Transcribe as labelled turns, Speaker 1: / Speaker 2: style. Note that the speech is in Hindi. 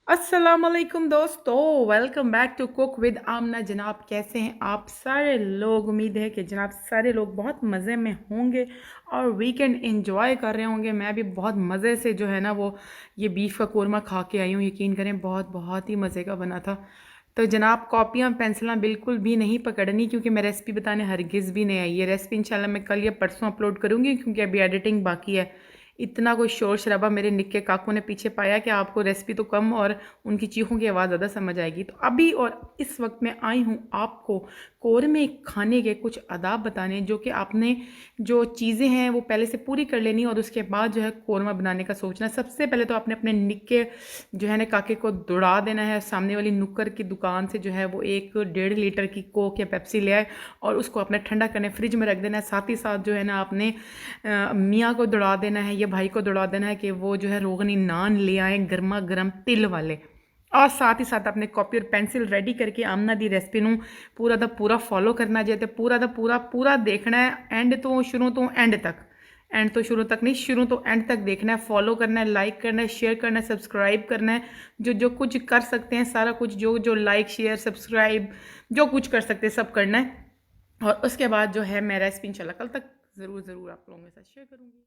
Speaker 1: अस्सलामुअलैकुम दोस्तों, welcome back to cook with Amna. जनाब कैसे हैं आप सारे लोग? उम्मीद है कि जनाब सारे लोग बहुत मज़े में होंगे और वीकेंड एंजॉय कर रहे होंगे। मैं भी बहुत मज़े से जो है ना वो ये बीफ का कोरमा खा के आई हूँ। यकीन करें बहुत बहुत ही मज़े का बना था। तो जनाब कॉपियाँ पेंसिलें बिल्कुल भी नहीं पकड़नी, क्योंकि मैं रेसिपी बताने हरगिज़ भी नहीं आई। ये रेसिपी इंशाल्लाह मैं कल या परसों अपलोड करूँगी, क्योंकि अभी एडिटिंग बाकी है। इतना कोई शोर शराबा मेरे निक्के काकू ने पीछे पाया कि आपको रेसिपी तो कम और उनकी चीखों की आवाज़ ज़्यादा समझ आएगी। तो अभी और इस वक्त मैं आई हूँ आपको कौरमे खाने के कुछ आदाब बताने, जो कि आपने जो चीज़ें हैं वो पहले से पूरी कर लेनी और उसके बाद जो है कौरमा बनाने का सोचना। सबसे पहले तो आपने अपने निक्के जो है ना काके को दौड़ा देना है। सामने वाली नुक्कर की दुकान से जो है वो 1 डेढ़ लीटर की कोक या पेप्सी ले आए और उसको अपने ठंडा करने फ्रिज में रख देना है। साथ ही साथ जो है ना आपने मियाँ को दौड़ा देना है या भाई को दौड़ा देना है कि वो जो है रोगनी नान ले आए गर्मा गर्म तिल वाले। और साथ ही साथ अपने कॉपी और पेंसिल रेडी करके आमना दी रेसिपी ਨੂੰ पूरा ਦਾ पूरा फॉलो करना जे ते पूरा ਦਾ पूरा पूरा देखना है एंड तो शुरू तो एंड तक। एंड तो शुरू तक नहीं, शुरू तो एंड तक देखना है, फॉलो करना है, लाइक करना है, शेयर करना है, सब्सक्राइब करना है। जो जो कुछ कर सकते हैं सारा कुछ, जो जो लाइक शेयर सब्सक्राइब जो कुछ कर सकते हैं सब करना है। और उसके बाद जो है मैं रेसिपी इंशाल्लाह कल तक ज़रूर ज़रूर आप लोगों के साथ शेयर करूँगी।